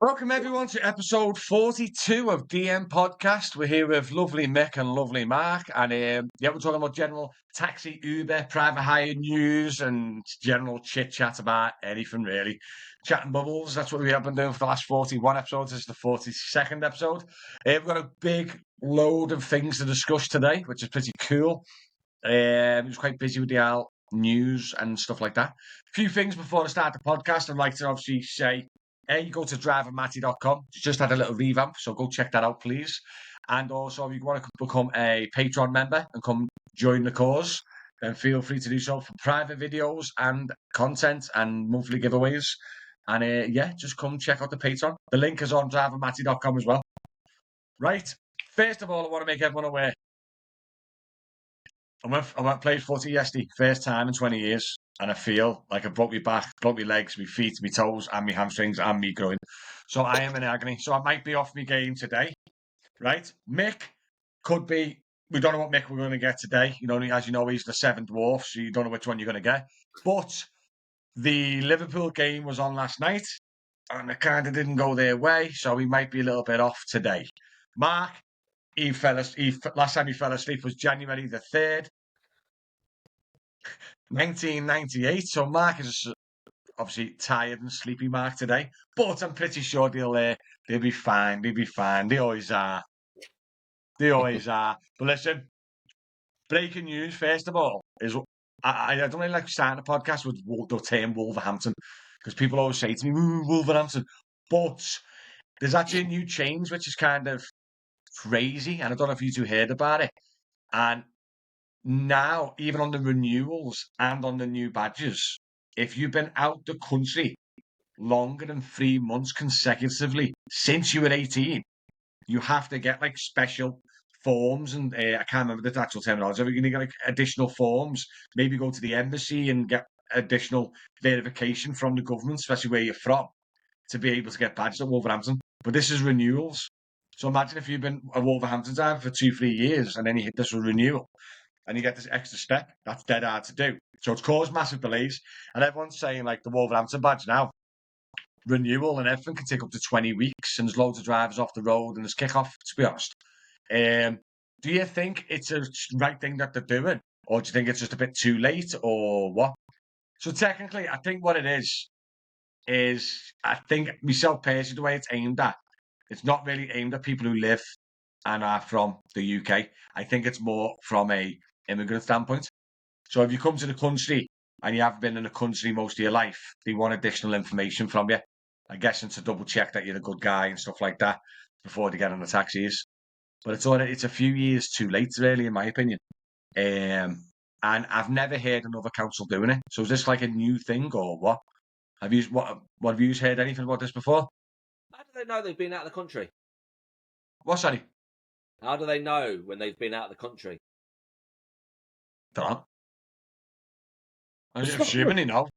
Welcome everyone to episode 42 of DM Podcast. We're here with lovely Mick and lovely Mark, and we're talking about general taxi, Uber, private hire news, and general chit chat about anything really. Chatting bubbles. That's what we have been doing for the last 41 episodes. This is the 42nd episode. We've got a big load of things to discuss today, which is pretty cool. He was quite busy with the news and stuff like that. A few things before I start the podcast. I'd like to obviously say, you go to drivermatty.com. Just had a little revamp, so go check that out, please. And also, if you want to become a Patreon member and come join the cause, then feel free to do so for private videos and content and monthly giveaways. And just come check out the Patreon. The link is on drivermatty.com as well. Right. First of all, I want to make everyone aware. I went played footy yesterday, first time in 20 years, and I feel like I broke my back, broke my legs, my feet, my toes, and my hamstrings, and my groin. So I am in agony. So I might be off my game today, right? Mick could be. We don't know what Mick we're going to get today. You know, as you know, he's the seventh dwarf, so you don't know which one you're going to get. But the Liverpool game was on last night, and it kind of didn't go their way, so he might be a little bit off today. Mark, last time he fell asleep was January the 3rd, 1998. So Mark is obviously tired and sleepy, Mark, today. But I'm pretty sure they'll be fine. They'll be fine. They always are. They always are. But listen, breaking news, first of all, is I don't really like starting a podcast with the term Wolverhampton, because people always say to me, Wolverhampton. But there's actually a new change, which is kind of crazy. And I don't know if you two heard about it. And now, even on the renewals and on the new badges, if you've been out the country longer than 3 months consecutively since you were 18, you have to get like special forms, and I can't remember the actual terminology. You're going to get like additional forms, maybe go to the embassy and get additional verification from the government, especially where you're from, to be able to get badged at Wolverhampton. But this is renewals. So imagine if you've been a Wolverhampton driver for 2-3 years and then you hit this renewal and you get this extra step. That's dead hard to do. So it's caused massive delays. And everyone's saying like the Wolverhampton badge now, renewal and everything can take up to 20 weeks, and there's loads of drivers off the road and there's kick-off, to be honest. Do you think it's a right thing that they're doing? Or do you think it's just a bit too late, or what? So technically, I think what it is I think myself personally, the way it's aimed at, it's not really aimed at people who live and are from the UK. I think it's more from a immigrant standpoint. So if you come to the country and you haven't been in the country most of your life, they want additional information from you. I guess, and to double check that you're a good guy and stuff like that before they get on the taxis. But it's a few years too late, really, in my opinion. And I've never heard another council doing it. So is this like a new thing, or what? Have you heard anything about this before? How do they know they've been out of the country? What's that? How do they know when they've been out of the country? Don't know. I'm assuming you know.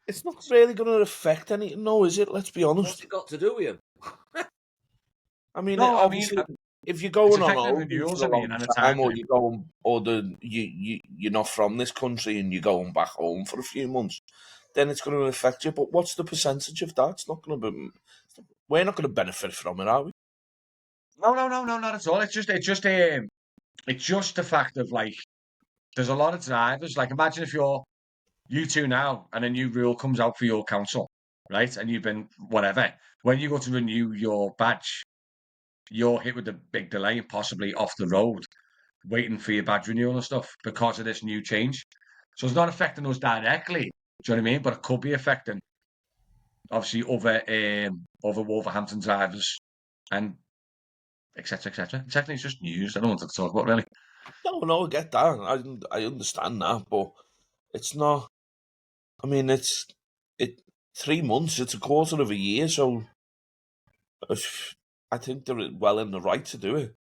It's not really going to affect anything, no, is it? Let's be honest. What's it got to do with him? I mean, No, obviously, if you're going on affecting holiday renewals, for a I long mean, and a time, time or frame. you're going, or you're not from this country and you're going back home for a few months, then it's going to affect you. But what's the percentage of that? It's not going to be. We're not going to benefit from it, are we? No, not at all. It's just the fact of like, there's a lot of drivers. Like, imagine if you two now, and a new rule comes out for your council, right? And you've been whatever. When you go to renew your badge, you're hit with a big delay and possibly off the road, waiting for your badge renewal and stuff because of this new change. So it's not affecting us directly. Do you know what I mean? But it could be affecting, obviously, other Wolverhampton drivers and etc. etc. Technically, it's just news. I don't want to talk about really. No, I get that. I understand that, but it's not. I mean, it's 3 months. It's a quarter of a year, so I think they're well in the right to do it.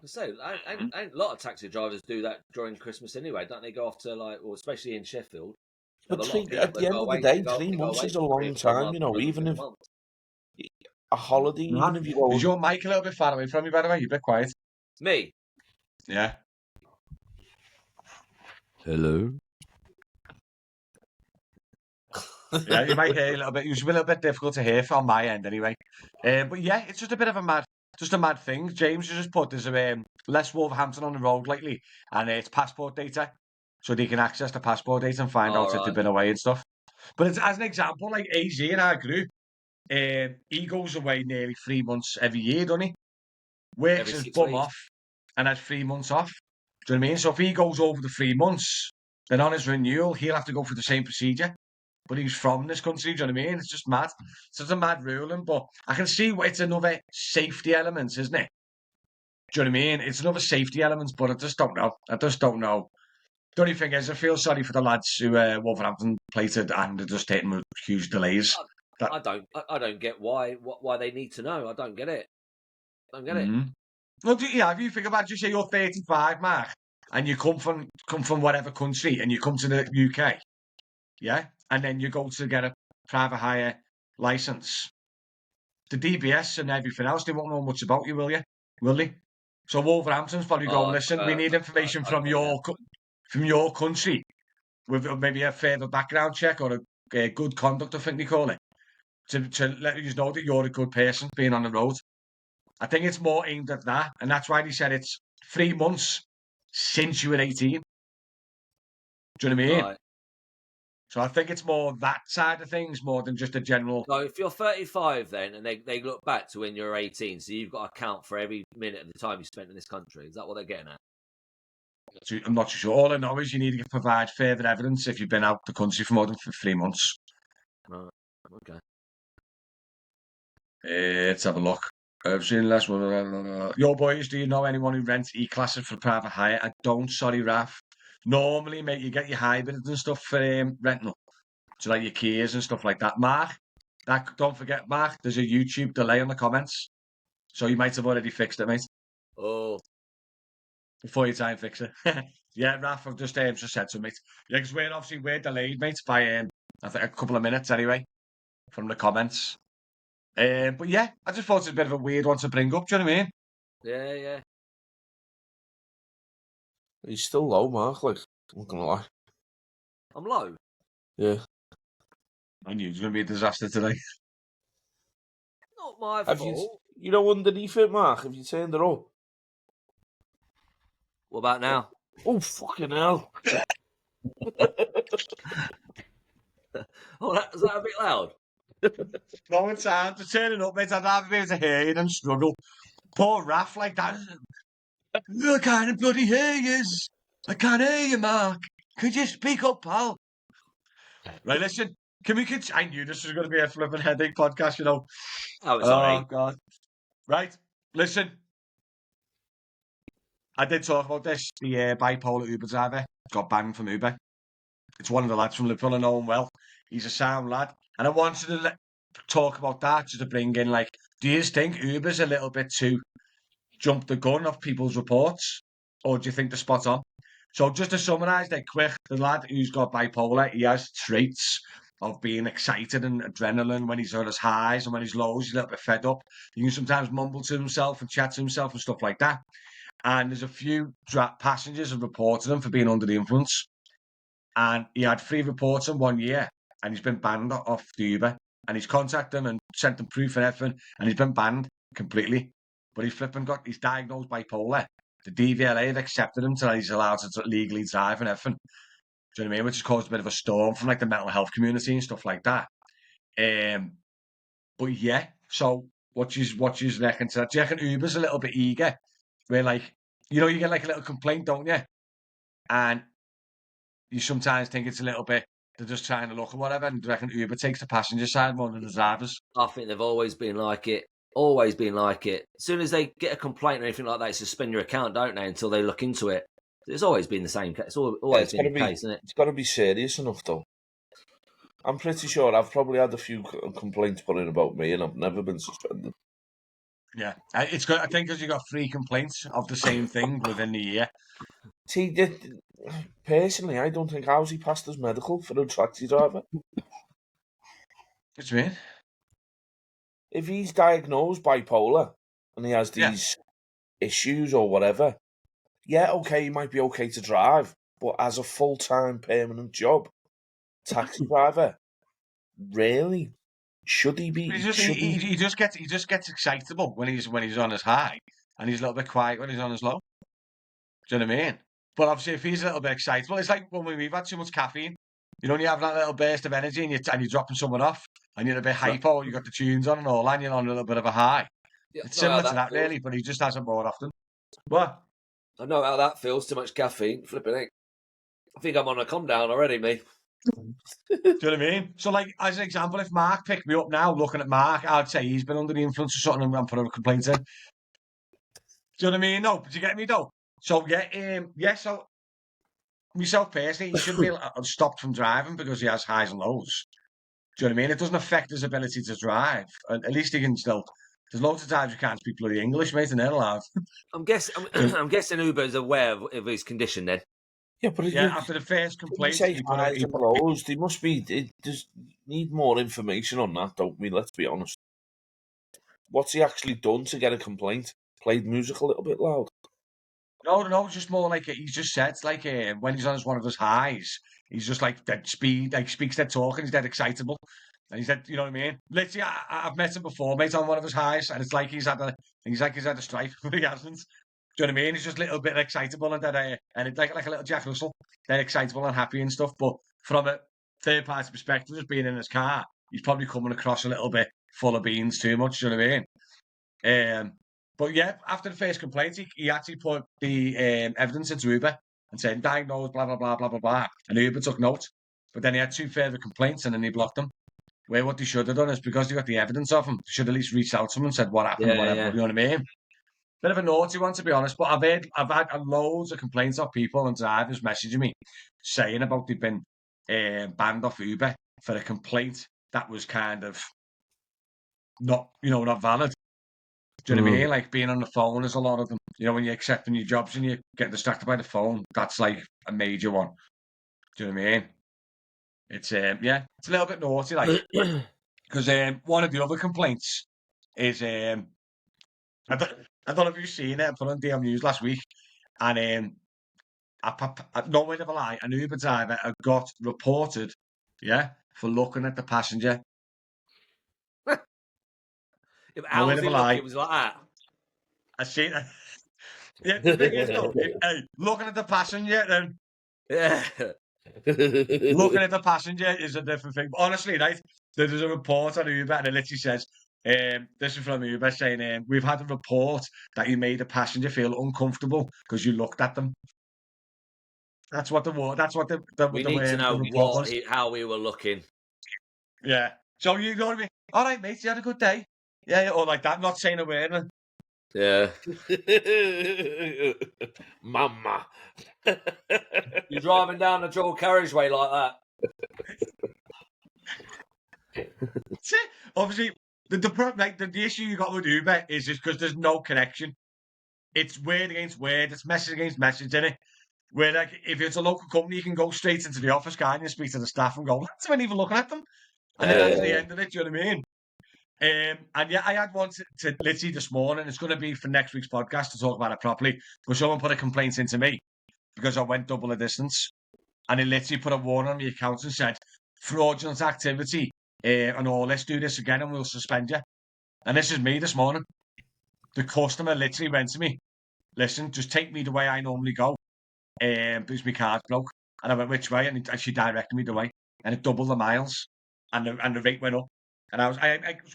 So, a lot of taxi drivers do that during Christmas anyway, don't they? Go off to especially in Sheffield. But at the end of the day, 3 months is a long time, you know. Even if a holiday, even if you go. Is your mic a little bit far away from you, by the way? You're a bit quiet. Me? Yeah. Hello? Yeah, you might hear a little bit. It's a little bit difficult to hear from my end, anyway. But yeah, it's just a bit of a mad thing. James has just put there's less Wolverhampton on the road lately, and it's passport data, so they can access the passport data and find All out if they've right. been away and stuff. But it's, as an example, like AZ in our group, he goes away nearly 3 months every year, doesn't he? Works Every his 6 bum weeks. off and has 3 months off. Do you know what I mean? So if he goes over the 3 months, then on his renewal, he'll have to go through the same procedure. But he's from this country, do you know what I mean? It's just mad. It's just a mad ruling, but I can see it's another safety element, isn't it? Do you know what I mean? It's another safety element, but I just don't know. I just don't know. The only thing is, I feel sorry for the lads who Wolverhampton plated and they're just hitting with huge delays. I don't get why they need to know. I don't get it. Don't get it. Well, if you think about it, you say you're 35, Mark, and you come from whatever country, and you come to the UK, yeah, and then you go to get a private hire license. The DBS and everything else, they won't know much about you, will you? Will they? So Wolverhampton's probably going, listen, we need information from your country with maybe a further background check or a good conduct, I think they call it, to let you know that you're a good person being on the road. I think it's more aimed at that, and that's why they said it's 3 months since you were 18. Do you know what I mean? Right. So I think it's more that side of things more than just a general. So if you're 35 then, and they look back to when you're 18, so you've got to count for every minute of the time you spent in this country. Is that what they're getting at? I'm not too sure. All I know is you need to provide further evidence if you've been out the country for more than 3 months. Right. Okay. Let's have a look. I've seen less. Yo, boys, do you know anyone who rents E-classes for private hire? I don't. Sorry, Raf. Normally, mate, you get your hybrids and stuff for renting. So like your Kias and stuff like that. Mark, don't forget, Mark, there's a YouTube delay on the comments. So you might have already fixed it, mate. Oh. Before you try and fix it. Yeah, Raf, I've just said to mate. Yeah, because we're delayed, mate, by I think a couple of minutes anyway, from the comments. But yeah, I just thought it was a bit of a weird one to bring up, do you know what I mean? Yeah, yeah. He's still low, Mark, like, I'm not gonna lie. I'm low. Yeah. I knew it was going to be a disaster today. Not my Have fault. you know underneath it, Mark? Have you turned it up? What about now? Oh, fucking hell. Oh, is that a bit loud? No, it's hard to turn it up, mate. I'd rather be able to hear you than struggle. Poor Raf like that. I can't bloody hear you. I can't hear you, Mark. Could you speak up, pal? Right, listen. I knew this was going to be a flipping headache podcast, you know. Oh, it's alright. God. Right, listen. I did talk about this. The bipolar Uber driver got banned from Uber. It's one of the lads from Liverpool. I know him well. He's a sound lad. And I wanted to talk about that just to bring in, like, do you think Uber's a little bit too jump the gun of people's reports? Or do you think they're spot on? So just to summarise that quick, the lad who's got bipolar, he has traits of being excited and adrenaline when he's on his highs, and when he's lows, he's a little bit fed up. He can sometimes mumble to himself and chat to himself and stuff like that. And there's a few passengers have reported him for being under the influence. And he had 3 reports in 1 year, and he's been banned off the Uber. And he's contacted them and sent them proof and everything, and he's been banned completely. But he's diagnosed bipolar. The DVLA have accepted him so he's allowed to legally drive and everything. Do you know what I mean? Which has caused a bit of a storm from like the mental health community and stuff like that. But yeah, so what you reckon to that? Do you reckon Uber's a little bit eager? Where like, you get like a little complaint, don't you? And you sometimes think it's a little bit, they're just trying to look or whatever, and do you reckon Uber takes the passenger side more than the drivers? I think they've always been like it. Always been like it. As soon as they get a complaint or anything like that, they suspend your account, don't they, until they look into it. It's always been the same case. It's always been the case, isn't it? It's got to be serious enough, though. I'm pretty sure I've probably had a few complaints put in about me, and I've never been suspended. Yeah, it's good. I think because you got 3 complaints of the same thing within the year. See, personally, I don't think how's he passed his medical for a taxi driver. What do you mean? If he's diagnosed bipolar and he has these issues or whatever, yeah, okay, he might be okay to drive, but as a full-time permanent job, taxi driver, really? Should he be? He just gets excitable when he's on his high, and he's a little bit quiet when he's on his low. Do you know what I mean? But obviously, if he's a little bit excitable, it's like when we've had too much caffeine. You know, when you have that little burst of energy and you're dropping someone off, and you're a bit hyper, you got the tunes on and all, and you're on a little bit of a high. Yeah, It's similar to that, really, but he just has it more often. What? I know how that feels. Too much caffeine, flipping it. I think I'm on a come down already, me. Do you know what I mean? So, like, as an example, if Mark picked me up now, looking at Mark, I'd say he's been under the influence of something and put a complaint in. Do you know what I mean? No, do you get me, though? So, so myself personally, he shouldn't be stopped from driving because he has highs and lows. Do you know what I mean? It doesn't affect his ability to drive. And at least he can still. There's loads of times you can't speak bloody English, mate, and they're allowed. I'm guessing Uber is aware of his condition then. Yeah, but after the first complaint, say highs and lows, they must be. It just need more information on that, don't we? Let's be honest. What's he actually done to get a complaint? Played music a little bit loud. No, just more like he's just said, like when he's on one of his highs, he's just like dead speed, like speaks dead talking, he's dead excitable. And he said, you know what I mean? Literally, I've met him before, mate, on one of his highs, and it's like he's had a strike, but he hasn't. Do you know what I mean? He's just a little bit excitable and that, and it's like a little Jack Russell. They're excitable and happy and stuff, but from a third party perspective, just being in his car, he's probably coming across a little bit full of beans too much. Do you know what I mean? But yeah, after the first complaint, he actually put the evidence into Uber and said diagnosed, blah blah blah blah blah blah, and Uber took note. But then he had 2 further complaints, and then he blocked them. Where what they should have done is because they got the evidence of him, they should at least reach out to him and said what happened, whatever. Yeah. You know what I mean? Bit of a naughty one, to be honest. But I've had loads of complaints of people and drivers messaging me saying about they've been banned off Uber for a complaint that was kind of not valid. Do you know what I mean? Like being on the phone is a lot of them. You know, when you're accepting your jobs and you get distracted by the phone, that's like a major one. Do you know what I mean? It's it's a little bit naughty, like because one of the other complaints is I don't know if you've seen it. I put on DM News last week, and no word of a lie, an Uber driver got reported, for looking at the passenger. How was he looking? It was like that. I see that. Yeah, the thing is, though, looking at the passenger, then looking at the passenger is a different thing. But honestly, right, there's a report on Uber, and it literally says, this is from Uber saying, we've had a report that you made a passenger feel uncomfortable because you looked at them. That's what we need to know how we were looking. Yeah. So you know what I mean? All right, mate, you had a good day. Yeah, or like that, not saying a word. Yeah. Mama. You're driving down the dual carriageway like that. Obviously, the issue you got with Uber is just because there's no connection. It's word against word. It's message against message, isn't it? Where, like, if it's a local company, you can go straight into the office, can't you, and speak to the staff and go, that's not even looking at them. And then that's the end of it, do you know what I mean? And yeah, I had one to literally this morning. It's going to be for next week's podcast to talk about it properly. But someone put a complaint into me because I went double the distance. And he literally put a warning on my account and said, fraudulent activity and all, let's do this again and we'll suspend you. And this is me this morning. The customer literally went to me, listen, just take me the way I normally go because my car's broke. And I went, which way? And she directed me the way. And it doubled the miles. And the rate went up. And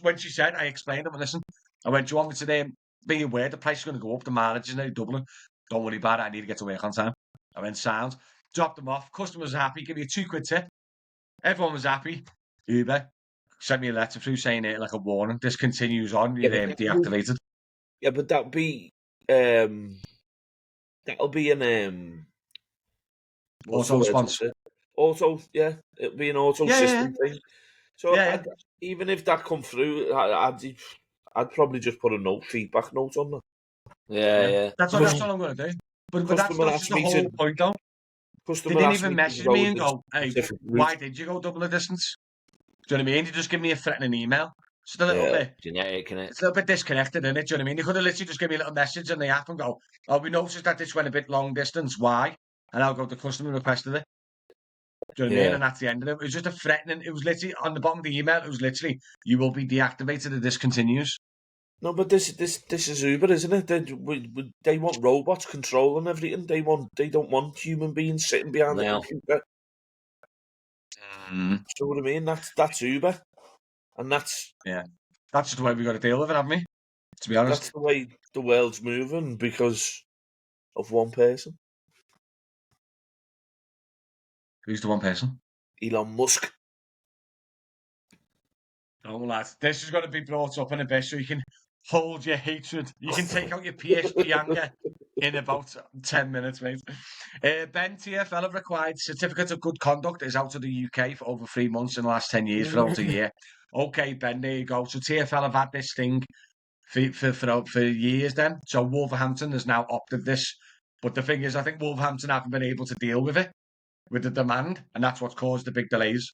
when she said, I explained to her, listen, I went, do you want me to be aware the price is going to go up, the mileage is now doubling. Don't worry about it, I need to get to work on time. I went, sound, dropped them off, customers were happy, give me a £2 tip. Everyone was happy. Uber sent me a letter through saying it like a warning. This continues on, you're deactivated. Yeah, but that'll be an auto response. It'll be an auto system thing. So even if that come through, I'd probably just put a feedback note on that. Yeah. That's what I'm going to do. But that's not the whole point, though. They didn't even message me and go, hey, why did you go double the distance? Do you know what I mean? You just give me a threatening email. It's a little bit genetic, isn't it? It's a little bit disconnected, isn't it? Do you know what I mean? You could have literally just give me a little message on the app and go, oh, we noticed that this went a bit long distance. Why? And I'll go, the customer requested it. Do you know what I mean? And that's the end of it. It was just a threatening. It was literally on the bottom of the email. It was literally, you will be deactivated if this continues. No, but this is Uber, isn't it? They want robots controlling everything. They don't want human beings sitting behind the computer. So what I mean? That's Uber, and that's just the way we got to deal with it, haven't we? To be honest, that's the way the world's moving because of one person. Who's the one person? Elon Musk. Oh, lads, this is going to be brought up in a bit so you can hold your hatred. You can take out your PSP anger in about 10 minutes, mate. Ben, TFL have required certificate of good conduct is out of the UK for over 3 months in the last 10 years for over a year. Okay, Ben, there you go. So TFL have had this thing for years then. So Wolverhampton has now opted this. But the thing is, I think Wolverhampton haven't been able to deal with it, with the demand, and that's what's caused the big delays.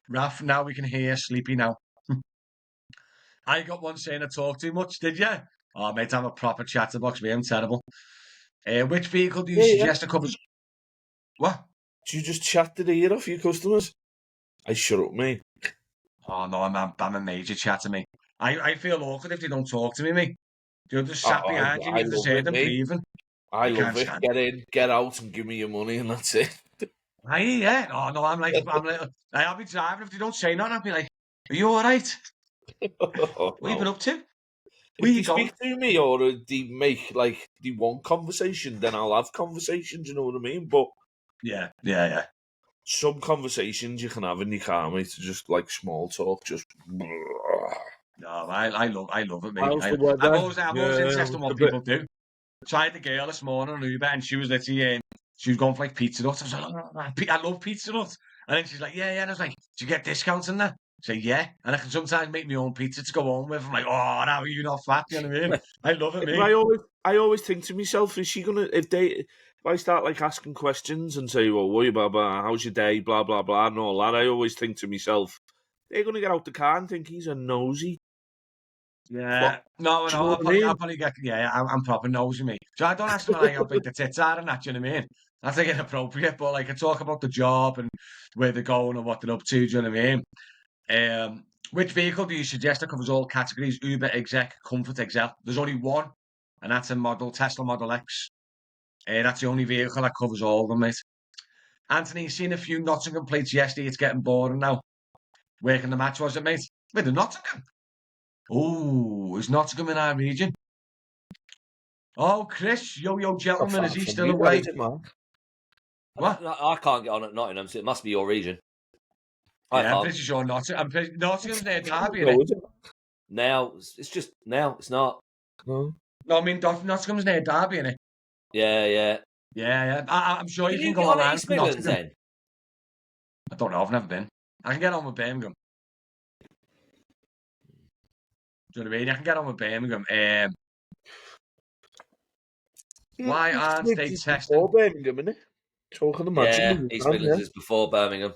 Raf, now we can hear sleepy now. I got one saying I talk too much, did you? Oh, mate, I'm a proper chatterbox, me. I'm terrible. Which vehicle do you suggest to cover? What? Do you just chat to the ear off your customers? I shut up, mate. Oh, no, I'm a major chatter, mate. I feel awkward if they don't talk to me, mate. They'll just sat behind you and you just hear them breathing. I love it. Get in, get out, and give me your money, and that's it. Yeah. Oh, no, I'll be driving. If they don't say nothing, I'll be like, are you all right? What have you been up to? If they speak to me or they make, they want conversation, then I'll have conversations, you know what I mean? But yeah. Some conversations you can have in your car, mate, just like small talk, just... No, I love it, mate. I'm always interested in what people do. Tried the girl this morning on Uber, and she was literally she was going for like Pizza Hut. I was like, I love Pizza Hut. And then she's like, yeah. And I was like, do you get discounts in that? I say, yeah. And I can sometimes make my own pizza to go home with. I'm like, oh, now you're not fat. You know what I mean? I love it, mate. I always think to myself, is she gonna if I start like asking questions and say, well, what about how's your day, blah blah blah, and all that, I always think to myself, they're gonna get out the car and think he's a nosy. Yeah, no, I'll probably get. Yeah, I'm proper nosy, mate. So I don't ask them like how big the tits are and that. You know what I mean? I think it's inappropriate, but like I talk about the job and where they're going and what they're up to. Do you know what I mean? Which vehicle do you suggest that covers all categories? Uber, Exec, Comfort, Excel. There's only one, and that's a Tesla Model X. That's the only vehicle that covers all of them, mate. Anthony, seen a few Nottingham plates yesterday. It's getting boring now. Working the match, was it, mate? With the Nottingham. Oh, is Nottingham in our region? Oh, Chris, yo, gentleman, is he still away? What? I can't get on at Nottingham, so it must be your region. I'm pretty sure Nottingham's near Derby, isn't it? Now, it's not. No, I mean, Nottingham's near Derby, isn't it? Yeah. I'm sure you can go online to Nottingham. I don't know, I've never been. I can get on with Birmingham. Do you know what I mean? I can get on with Birmingham. Why aren't they testing? Before Birmingham, innit? Talking about East Midlands is before Birmingham.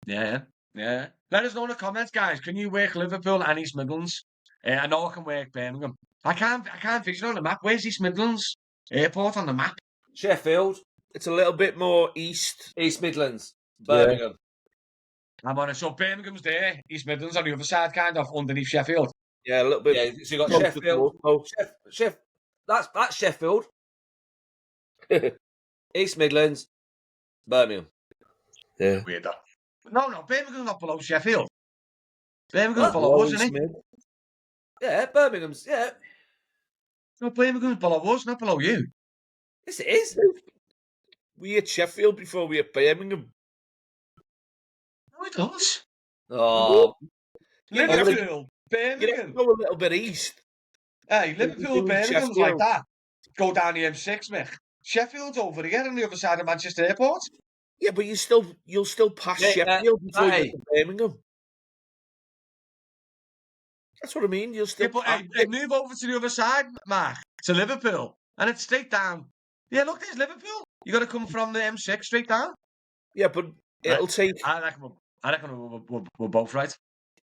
Yeah. Let us know in the comments, guys. Can you work Liverpool and East Midlands? I know I can work Birmingham. I can't vision on the map. Where's East Midlands Airport on the map? Sheffield. It's a little bit more east. East Midlands. Birmingham. I'm on it. So Birmingham's there. East Midlands on the other side, kind of underneath Sheffield. Yeah, a little bit. Yeah, so you got Sheffield. That's Sheffield. East Midlands, Birmingham. Yeah. Weird that. No, Birmingham's not below Sheffield. Birmingham's below us, isn't it? Yeah, Birmingham's, yeah. No, Birmingham's below us, not below you. Yes, it is. We hit Sheffield before we hit Birmingham. No, it does. Oh. Liverpool, Birmingham. Go a little bit east. Hey, Liverpool, Birmingham's like that. Go down the M6, Mick. Sheffield's over here on the other side of Manchester Airport. Yeah, but you'll still pass Sheffield before you get to Birmingham. That's what I mean. You'll still. Yeah, but move over to the other side, Mark, to Liverpool, and it's straight down. Yeah, look, there's Liverpool. You got to come from the M6 straight down. Yeah, but it'll take. I reckon we're both right.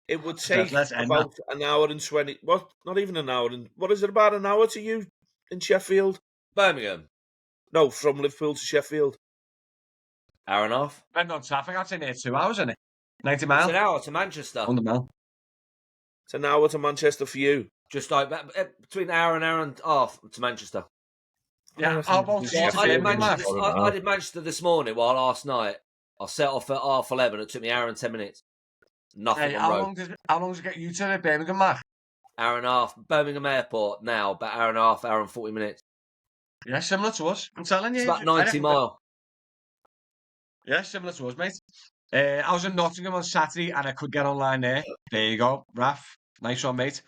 It would take about an hour and 20. What? Not even an hour. And what is it? About an hour to you in Sheffield? Birmingham. No, from Liverpool to Sheffield. Hour and a half. Depending on traffic, I'd say near 2 hours, isn't it? 90 It's miles. an hour to Manchester. 100 mile. It's an hour to Manchester for you. Just like between an hour and a half to Manchester. Yeah, how about Yeah, to I did, Birmingham, Manchester, Mark? I did Manchester this morning, while last night I set off at 11:30. It took me an hour and 10 minutes. Nothing Hey, on how road. long does it get you to Birmingham, Mark? Hour and a half. Birmingham Airport now, about hour and a half, hour and 40 minutes. Yeah, similar to us. I'm telling you. It's about 90 mile. Yeah, similar to us, mate. I was in Nottingham on Saturday and I could get online there. There you go, Raf. Nice one, mate.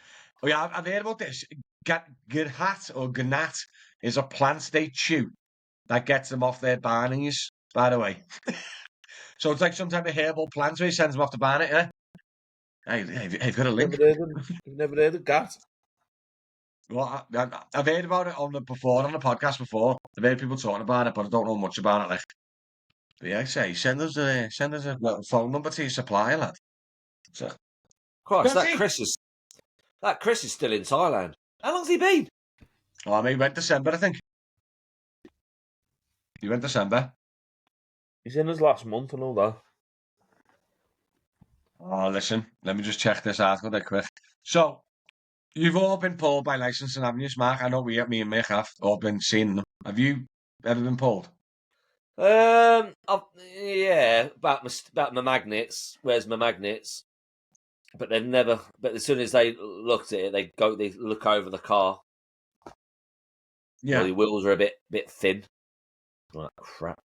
Oh yeah, I've heard about this. Gerhat or Gnat is a plant they chew that gets them off their barnies, by the way. So it's like some type of herbal plant where he sends them off to barn it, yeah? Hey, you've got a link. You've never heard of GAT? Well, I've heard about it on the podcast before. I've heard people talking about it, but I don't know much about it. Like, but yeah, I say send us a little phone number to your supplier, lad. So, Christ, Does that he? Chris is still in Thailand. How long's he been? I mean, he went December, I think. He went December. He's in his last month and all that. Oh, listen, let me just check this article there quick. So, you've all been pulled by licensing, haven't you, Mark? I know me and Mick have all been seeing them. Have you ever been pulled? Yeah, about my magnets. Where's my magnets? But they've never. But as soon as they looked at it, they look over the car. Yeah. Well, the wheels are a bit thin. Like crap.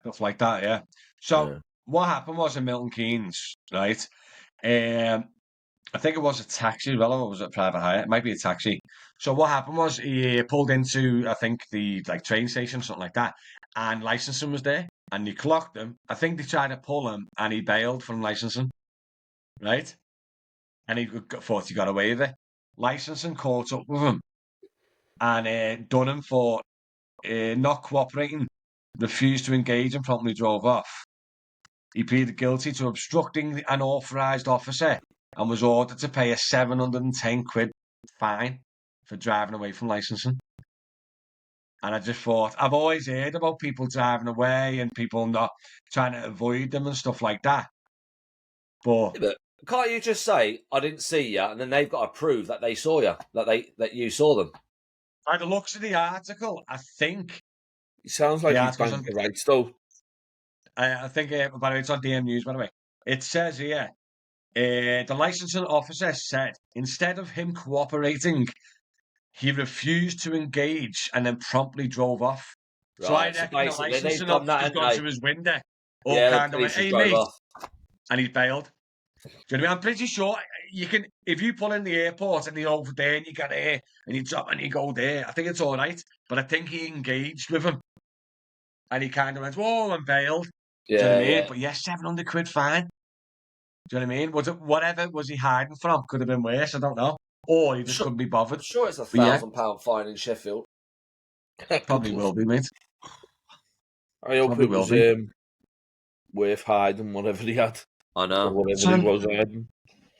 Stuff like that, yeah. So, what happened was in Milton Keynes, right? I think it was a taxi, or was it private hire? It might be a taxi. So what happened was he pulled into, I think, the train station, something like that, and licensing was there, and he clocked him. I think they tried to pull him, and he bailed from licensing, right? And he thought he got away with it. Licensing caught up with him, and done him for not cooperating, refused to engage, and promptly drove off. He pleaded guilty to obstructing an authorised officer and was ordered to pay a 710 quid fine for driving away from licensing. And I just thought, I've always heard about people driving away and people not trying to avoid them and stuff like that. But can't you just say, I didn't see you, and then they've got to prove that they saw you, that you saw them? by the looks of the article, I think... It sounds like he's banging the rights, though. I think, by the way, it's on DM News, by the way. It says here, the licensing officer said, instead of him cooperating, he refused to engage and then promptly drove off. Right, so I reckon the licensing officer's gone to his window. Yeah, kind of went, hey, mate. And he's bailed. Do you know what I mean? I'm pretty sure you can, if you pull in the airport and you're over there and you get here and you drop and you go there, I think it's all right. But I think he engaged with him. And he kind of went, whoa, and bailed. Yeah, do you know what I mean? yeah. But yeah, 700 quid fine. Do you know what I mean? Was it whatever was he hiding from? Could have been worse, I don't know. Or he just couldn't be bothered. I'm sure it's £1,000 fine in Sheffield. Probably will be, mate. I hope Probably it was worth hiding whatever he had. I know. Or whatever he was hiding.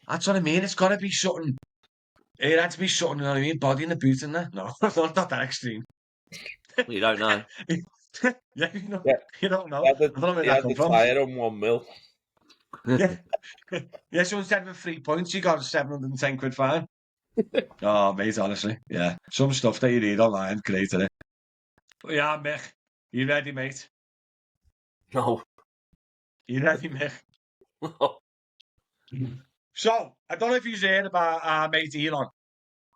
That's what I mean. It's got to be something. It had to be something, you know what I mean? Body in the boot in there. No, not that extreme. You don't know. Yeah, you don't know. He had I don't know where that come from. tire on 1 mil. Yeah, so instead of 3 points, you got a 710 quid fine. Oh, mate, honestly. Yeah. Some stuff that you read online, great, isn't it? But yeah, Mick. You ready, mate? No. You ready, Mick? So, I don't know if you've heard about our mate Elon.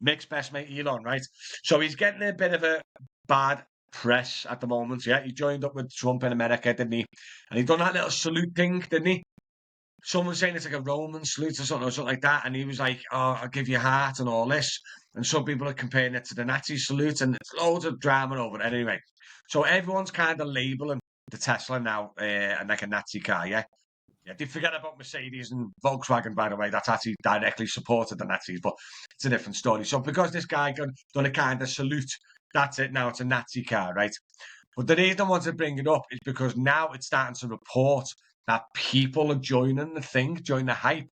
Mick's best mate Elon, right? So he's getting a bit of a bad press at the moment, yeah? He joined up with Trump in America, didn't he? And he done that little salute thing, didn't he? Someone's saying it's like a Roman salute or something like that, and he was like, oh, I'll give you a heart and all this. And some people are comparing it to the Nazi salute, and it's loads of drama over it anyway. So everyone's kind of labelling the Tesla now like a Nazi car, yeah? Yeah, they forget about Mercedes and Volkswagen, by the way. That's actually directly supported the Nazis, but it's a different story. So because this guy done a kind of salute, that's it now. It's a Nazi car, right? But the reason I want to bring it up is because now it's starting to report that people are joining the hype,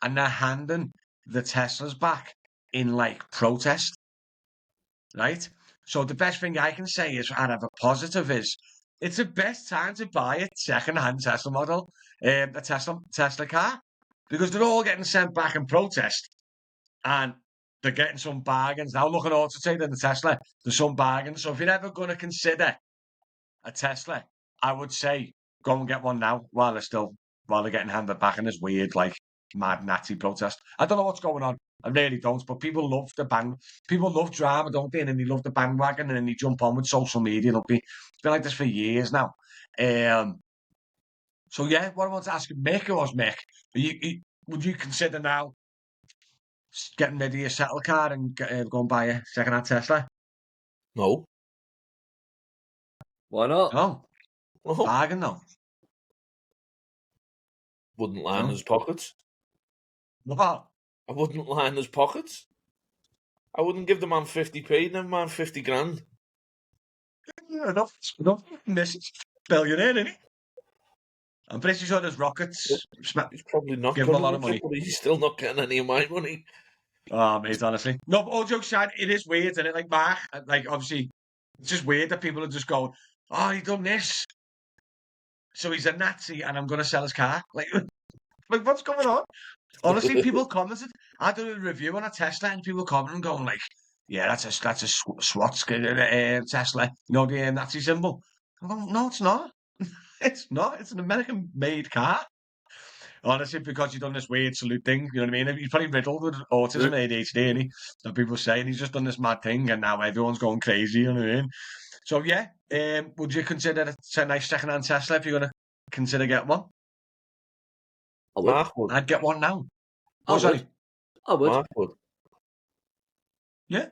and they're handing the Teslas back in like protest, right? So the best thing I can say is, out of a positive, is it's the best time to buy a second-hand Tesla model, a Tesla car, because they're all getting sent back in protest, and they're getting some bargains. Now, looking also say that the Tesla, there's some bargains. So if you're ever going to consider a Tesla, I would say go and get one now while they're getting handed back in this weird, like, mad Nazi protest. I don't know what's going on. I really don't. But people love people love drama, don't they? And they love the bandwagon, and then they jump on with social media. It's been like this for years now. So yeah, what I want to ask Mick was, Mick, would you consider now getting rid of your settle car and go and buy a second-hand Tesla? No. Why not? No. No. Bargain, though. Wouldn't line No. his pockets. What? I wouldn't line his pockets. I wouldn't give the man 50p, never mind 50 grand. Yeah, enough. This is billionaire, isn't he? I'm pretty sure there's rockets. He's probably not Give him a lot of money. but he's still not getting any of my money. Oh, mate, honestly. No, but all jokes aside, it is weird, isn't it? Like, Mark, like, obviously, it's just weird that people are just going, oh, he done this. So he's a Nazi and I'm going to sell his car. Like, what's going on? Honestly, people commented. I did a review on a Tesla and people commenting going like, yeah, that's a SWAT Tesla. You know, the Nazi symbol. I'm going, no, it's not. It's not. It's an American-made car. Honestly, because you've done this weird salute thing, you know what I mean? He's probably riddled with autism and ADHD, and and people say, and he's just done this mad thing, and now everyone's going crazy, you know what I mean? So, yeah, would you consider a nice second-hand Tesla if you're going to consider getting one? I would. Mark would. I'd get one now. I would. Sorry. I would. Mark would. Yeah.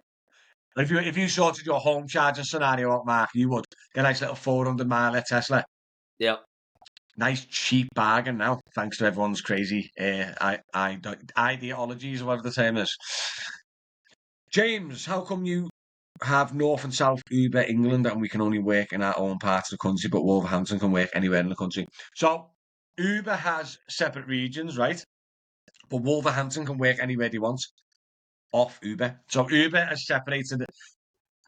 And if you sorted your home charging scenario out, Mark, you would get a nice little 400-mile Tesla. Yeah. Nice cheap bargain now, thanks to everyone's crazy ideologies, or whatever the term is. James, how come you have North and South Uber England and we can only work in our own part of the country, but Wolverhampton can work anywhere in the country? So Uber has separate regions, right? But Wolverhampton can work anywhere they want off Uber. So Uber has separated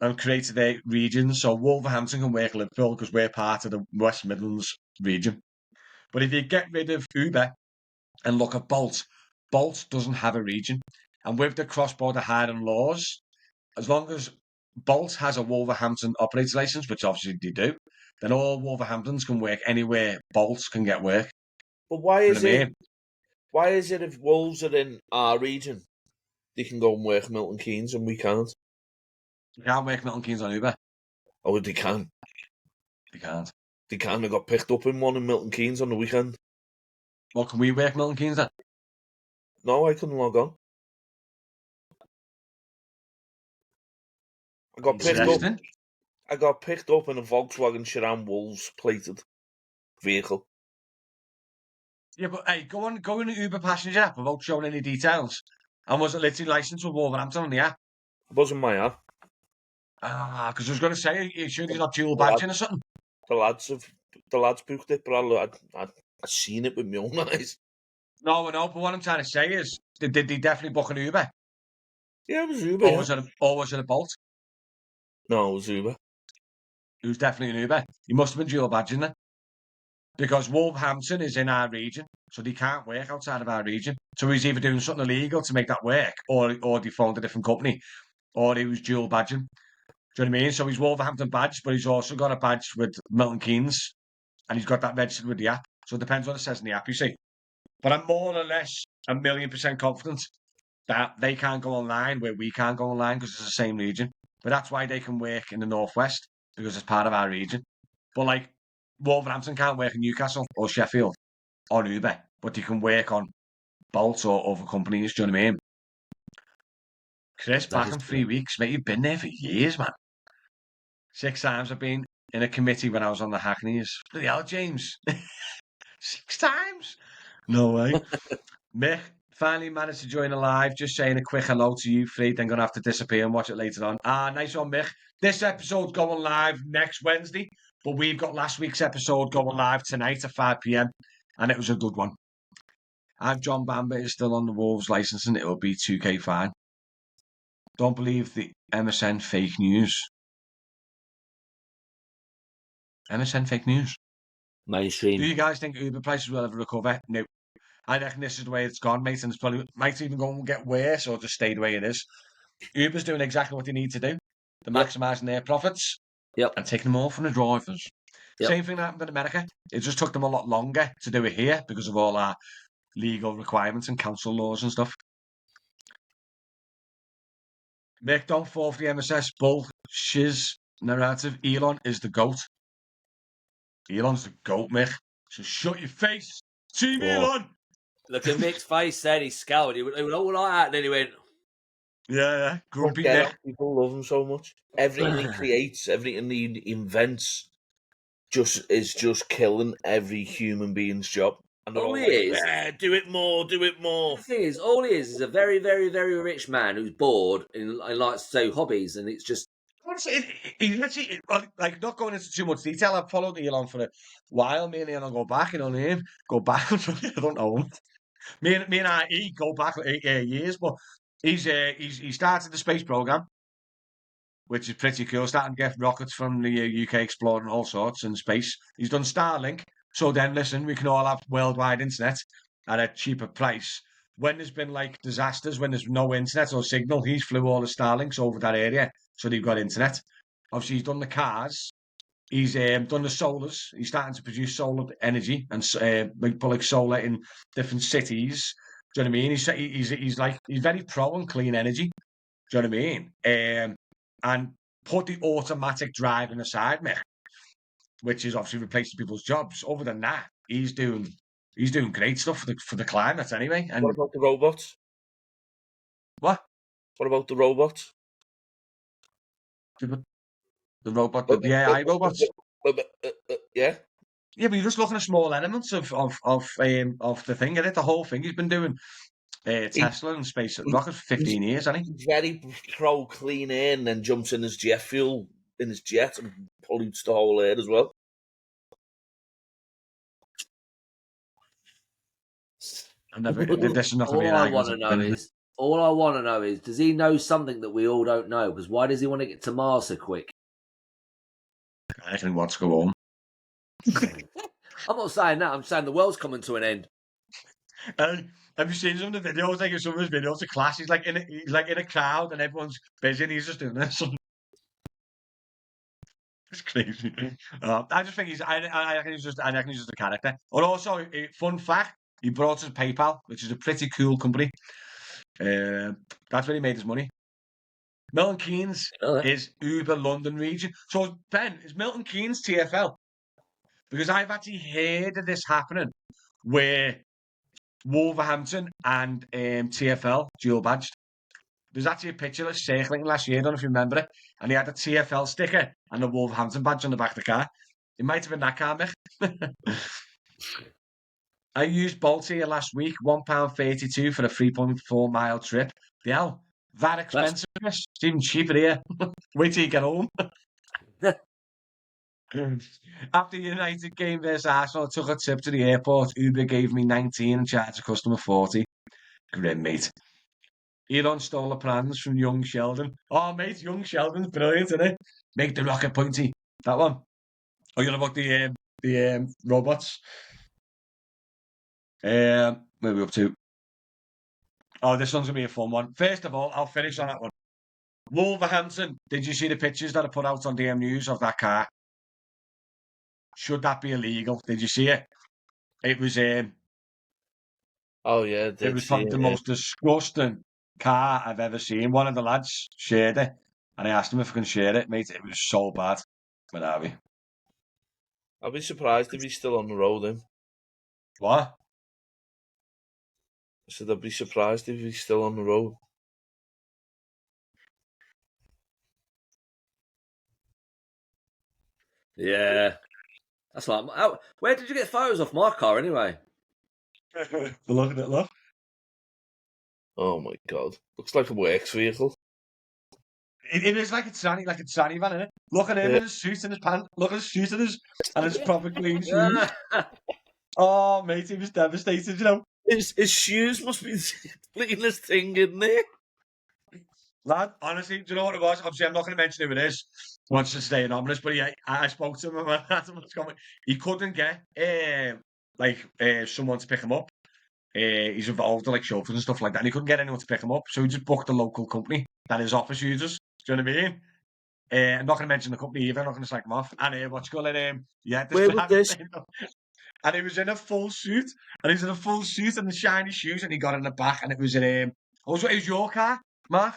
and created their regions. So Wolverhampton can work Liverpool because we're part of the West Midlands region. But if you get rid of Uber and look at Bolt, Bolt doesn't have a region. And with the cross-border hiring laws, as long as Bolt has a Wolverhampton operator license, which obviously they do, then all Wolverhamptons can work anywhere Bolt can get work. But why You is know what I it? mean? Why is it if Wolves are in our region, they can go and work Milton Keynes and we can't? You can't work Milton Keynes on Uber. Oh, they can. You can't. They can. They got picked up in one in Milton Keynes on the weekend. Well, can we work Milton Keynes then? No, I couldn't log on. I got picked up. Interesting. I got picked up in a Volkswagen Chiron Wolves plated vehicle. Yeah, but hey, go in the Uber passenger app without showing any details. And was it literally licensed with Wolverhampton on the app? It wasn't my app. Ah, because I was going to say, you sure he's not dual Well, badging or something? The lads booked it, but I seen it with my own eyes. No, I know, but what I'm trying to say is, did they definitely book an Uber? Yeah, it was Uber. Or Yeah. was it a Bolt? No, it was Uber. It was definitely an Uber. He must have been dual badging then. Because Wolverhampton is in our region, so they can't work outside of our region. So he's either doing something illegal to make that work, or they phoned a different company, or he was dual badging. Do you know what I mean? So he's Wolverhampton badged, but he's also got a badge with Milton Keynes, and he's got that registered with the app. So it depends what it says in the app, you see. But I'm more or less 1,000,000% confident that they can't go online where we can't go online because it's the same region. But that's why they can work in the Northwest, because it's part of our region. But like, Wolverhampton can't work in Newcastle or Sheffield on Uber, but they can work on Bolt or other companies, do you know what I mean? Chris, back in 3 weeks, mate, you've been there for years, man. 6 times I've been in a committee when I was on the Hackneys. Bloody hell, James. 6 times? No way. Mick finally managed to join a live. Just saying a quick hello to you three. Then gonna have to disappear and watch it later on. Nice one, Mick. This episode's going live next Wednesday, but we've got last week's episode going live tonight at 5 p.m. and it was a good one. I've John Bamber is still on the Wolves licensing. It will be 2K fine. Don't believe the MSN fake news. NSN fake news. Do Mainstream. you guys think Uber prices will ever recover? No. I reckon this is the way it's gone, mate, and it's probably might even go and get worse or just stay the way it is. Uber's doing exactly what they need to do. They're Yep. maximising their profits Yep. and taking them all from the drivers. Yep. Same thing happened in America. It just took them a lot longer to do it here because of all our legal requirements and council laws and stuff. Mick, don't fall for the MSS bull shiz narrative. Elon is the GOAT. Elon's the GOAT, Mick. So shut your face. Team Elon! Look at Mick's face then, he scowled. He went all like that, and then he went... Yeah. Grumpy Get Mick. it. People love him so much. Everything he creates, everything he invents, is just killing every human being's job. And they're All all he like, is- "Yeah, do it more, do it more." The thing is, all he is a very, very, very rich man who's bored and likes to do hobbies, and it's just... He's literally, like, not going into too much detail. I've followed Elon for a while. Me and Elon go back, you know what I mean? Go back. I don't know him. Me and I go back like 8 years, but he started the space program, which is pretty cool. Starting to get rockets from the UK exploring all sorts in space. He's done Starlink. So then, listen, we can all have worldwide internet at a cheaper price. When there's been like disasters, when there's no internet or signal, he's flew all the Starlinks over that area, so they've got internet. Obviously, he's done the cars. He's done the solars. He's starting to produce solar energy and put like solar in different cities. Do you know what I mean? He's very pro on clean energy. Do you know what I mean? And put the automatic driving aside, mate, which is obviously replacing people's jobs. Other than that, he's doing great stuff for the climate anyway. And What about the robots? what? What about the robots? The robot, the AI robots. Yeah. Yeah, but you're just looking at small elements of the thing, isn't it? The whole thing he's been doing. Tesla and space rockets for 15 years, hasn't he? He's very pro clean air and then jumps in his jet fuel in his jet and pollutes the whole air as well. This is nothing. All I want to know is, does he know something that we all don't know? Because why does he want to get to Mars so quick? I think wants to go home. I'm not saying that. I'm saying the world's coming to an end. Have you seen some of the videos? Like in some of his videos, the class, he's like in a crowd and everyone's busy and he's just doing this. It's crazy. I just think I reckon he's just a character. Or also, fun fact, he brought us PayPal, which is a pretty cool company. That's where he made his money. Milton Keynes is Uber London region. So, Ben, is Milton Keynes TFL? Because I've actually heard of this happening where Wolverhampton and TFL dual badged. There's actually a picture that's circling last year, I don't know if you remember it, and he had a TFL sticker and a Wolverhampton badge on the back of the car. It might have been that car, Mick. I used Bolt here last week, £1.32 for a 3.4 mile trip. Yeah, that expensive. It's even cheaper here. Wait till you get home. After United game versus Arsenal, I took a trip to the airport. Uber gave me 19 and charged a customer 40. Grim, mate. Elon stole the plans from young Sheldon. Oh, mate, young Sheldon's brilliant, isn't it? Make the rocket pointy. That one. Oh, you know about the robots? Where are we up to? Oh, this one's going to be a fun one. First of all, I'll finish on that one. Wolverhampton. Did you see the pictures that I put out on DM News of that car? Should that be illegal? Did you see it? It was Oh yeah, it was probably the most disgusting car I've ever seen. One of the lads shared it, and I asked him if I can share it, mate. It was so bad. Where are we? I'll be surprised if he's still on the road then. What? I said I'd be surprised if he's still on the road. Yeah. That's like, where did you get photos of my car anyway? Look at it, look. Oh my god. Looks like a works vehicle. It is like a tranny van, isn't it? Look at him in his suit and his pants. Look at his suit and his proper clean shoes. Oh, mate, he was devastated, you know. His shoes must be the cleanest thing in there. Lad, honestly, do you know what it was? Obviously, I'm not going to mention who it is. Wants to stay anonymous, but yeah, I spoke to him and he couldn't get someone to pick him up. He's involved in like chauffeurs and stuff like that, and he couldn't get anyone to pick him up, so he just booked a local company that his office uses. Do you know what I mean? I'm not going to mention the company either. I'm not going to slag him off. And what's called yeah, this Where was this? And he was in a full suit, and he's in a full suit and the shiny shoes, and he got in the back, and it was in it was your car, Mark?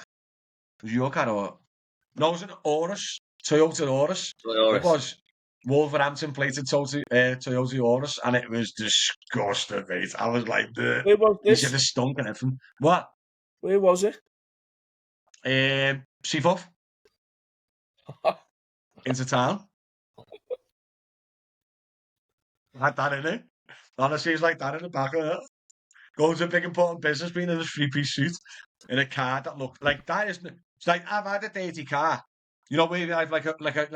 It was your car or no? It was an Urus, Toyota Urus. It was Wolverhampton plated Toyota Urus, and it was disgusting, mate. I was like, Where was you this? should have stunk and everything. What? Where was it? Seaforth. Into town. Had that in it. Honestly, it's like that in the back of it. Going to a big important business, being in a three-piece suit in a car that looked like that, isn't it? It's like I've had a dirty car. You know, where you have like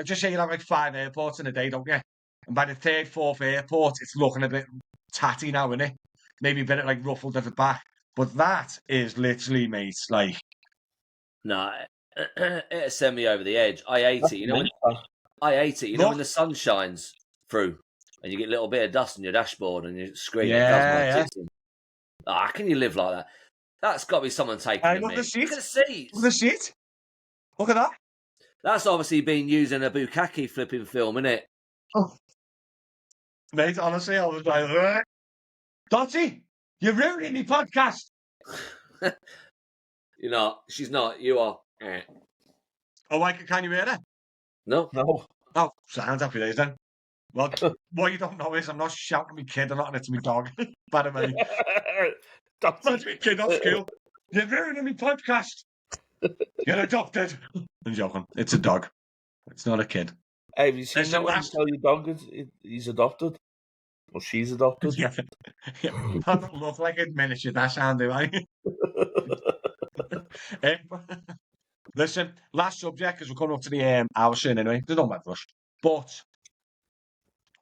just say you have like 5 airports in a day, don't you? And by the 3rd, 4th airport, it's looking a bit tatty now, isn't it? Maybe a bit like ruffled at the back. But that is literally, mate, like. No, it'll send me over the edge. I hate it. You know, when the sun shines through and you get a little bit of dust on your dashboard and your screen. Yeah. How can you live like that? That's got to be someone taking the Look at the seat. Look at the seats. Look at the seat. Look at that. That's obviously been used in a bukkake flipping film, isn't it? Oh. Mate, honestly, I was like, Dottie, you're ruining the podcast. You're not. She's not. You are. Oh, can you hear her? No. Oh, sounds happy days then. Well, what you don't know is I'm not shouting at my kid, I'm not at my dog. By the way. That's my kid off school. You're ruining my podcast. You're adopted. I'm joking. It's a dog. It's not a kid. Hey, have you seen that when you tell your dog he's adopted? Or she's adopted? Yeah. That don't look like a miniature Dashcam, do I? Listen, last subject, because we're coming up to the hour soon anyway. There's no mad rush. But,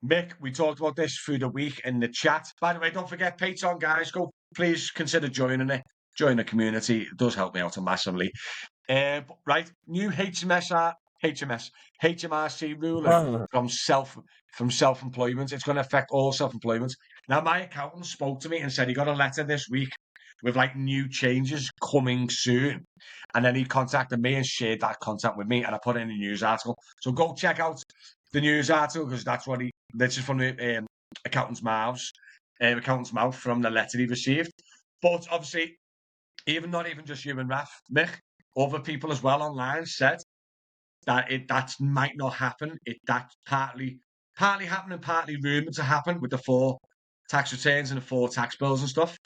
Mick, we talked about this through the week in the chat. By the way, don't forget, Patreon, guys. Please consider joining it. Join the community. It does help me out massively. Right, new HMRC ruling from self-employment. It's going to affect all self-employment. Now, my accountant spoke to me and said he got a letter this week with like new changes coming soon. And then he contacted me and shared that contact with me, and I put it in the news article. So go check out the news article, because this is from the accountant's mouth from the letter he received. But obviously, not even just you and Raf, Mick, other people as well online said that that might not happen. That's partly happening, partly rumoured to happen with the 4 tax returns and the 4 tax bills and stuff.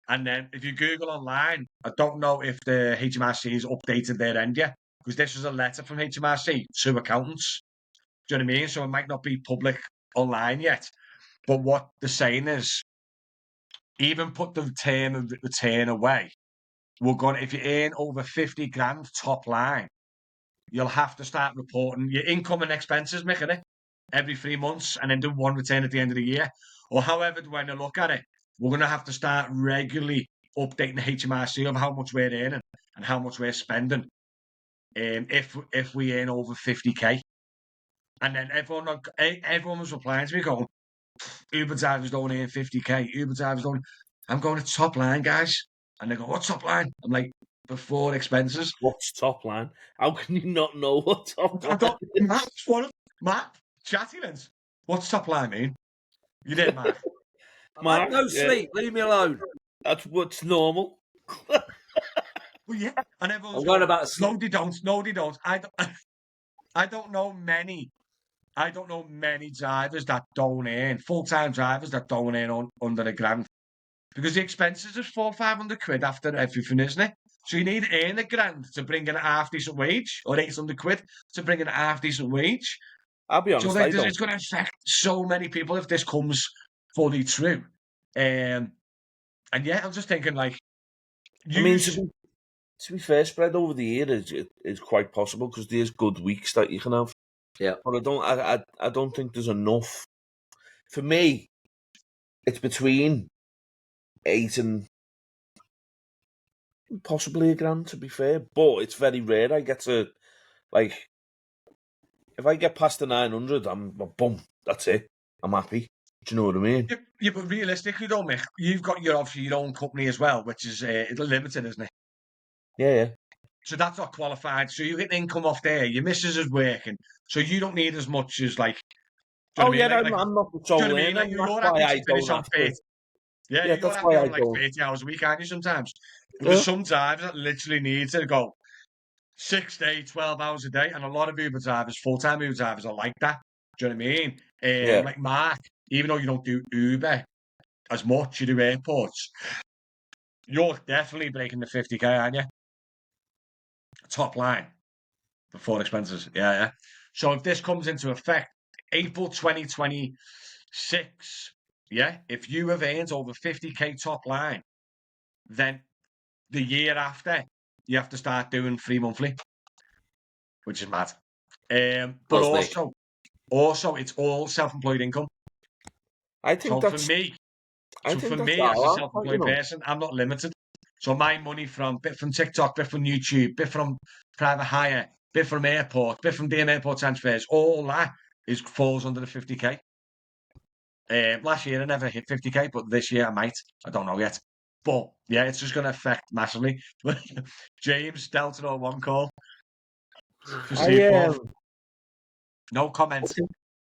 And then if you Google online, I don't know if the HMRC has updated their end yet, because this was a letter from HMRC to accountants. Do you know what I mean? So it might not be public online yet. But what they're saying is, even put the term of return away, if you earn over 50 grand top line, you'll have to start reporting your income and expenses, Mick, every 3 months, and then do 1 return at the end of the year. Or however when you look at it, we're going to have to start regularly updating the HMRC of how much we're earning and how much we're spending if we earn over 50k. And then everyone was replying to me going, Uber drivers don't earn 50k. Uber drivers don't. I'm going to top line, guys. And they go, what's top line? I'm like, before expenses. What's top line? How can you not know what top line? Matt, chatty lens. What's top line mean? You did, Mark. Mark, no sleep. Leave me alone. That's what's normal. Well, yeah. And everyone's going about no, they don't. I don't know many drivers that don't earn, full-time drivers that don't earn under £1,000, because the expenses is 400-500 quid after everything, isn't it? So you need to earn £1,000 to bring in a half-decent wage, or 800 quid to bring in a half-decent wage. I'll be honest, so it's going to affect so many people if this comes fully true. And yeah, I'm just thinking, like, I mean, to be fair, spread over the year is quite possible, because there's good weeks that you can have. Yeah, but I don't think there's enough. For me, it's between 8 and Possibly £1,000, to be fair, but it's very rare I get to, like, if I get past the 900, I'm boom, that's it. I'm happy. Do you know what I mean? Yeah, but realistically, though, Mick, you've got obviously your own company as well, which is limited, isn't it? Yeah. So that's not qualified. So you get income off there. Your missus is working, so you don't need as much as like. Do you know what I mean? I'm not the Do you sole know what I mean? earner. Like That's you're why happy I to finish don't on have 30. to. Yeah, Yeah, you're that's happy why I on like don't. 30 hours a week, aren't you, sometimes? But Yeah. there's some drivers that literally need to go 6 days, 12 hours a day. And a lot of Uber drivers, full-time Uber drivers are like that. Do you know what I mean? Yeah. Like Mark, even though you don't do Uber as much, you do airports, you're definitely breaking the 50k, aren't you? Top line before expenses. Yeah. So if this comes into effect, April 2026, yeah, if you have earned over 50k top line, then the year after, you have to start doing 3 monthly, which is mad. But also, it's all self-employed income. I think So for that's. me, I think that's as a all. self-employed person, I'm not limited. So my money bit from TikTok, bit from YouTube, bit from private hire, bit from airport, bit from DM airport transfers, all that falls under the 50k. Last year I never hit 50k, but this year I might. I don't know yet. But yeah, it's just going to affect massively. James, Delta or one call. No comment.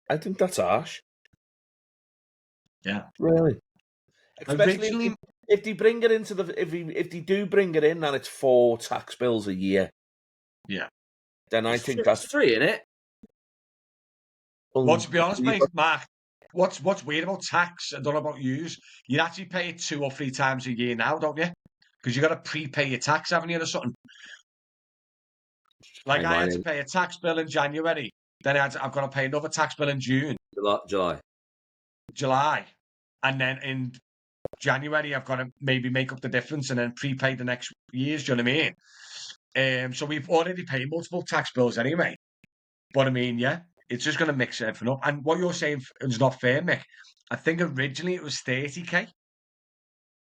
I think that's harsh. Yeah. Really. Especially Originally, if they bring it into if they do bring it in and it's 4 tax bills a year. Yeah. Then I think that's 3 in it. Well, to be honest, mate, Mark, what's weird about tax, I don't know about yous, you actually pay it 2 or 3 times a year now, don't you? Because you got to prepay your tax, haven't you, or something? Like I had to pay a tax bill in January, then I've got to pay another tax bill in June. July. And then in January, I've got to maybe make up the difference and then prepay the next years, do you know what I mean? So we've already paid multiple tax bills anyway. But I mean, yeah, it's just going to mix everything up. And what you're saying is not fair, Mick. I think originally it was 30k.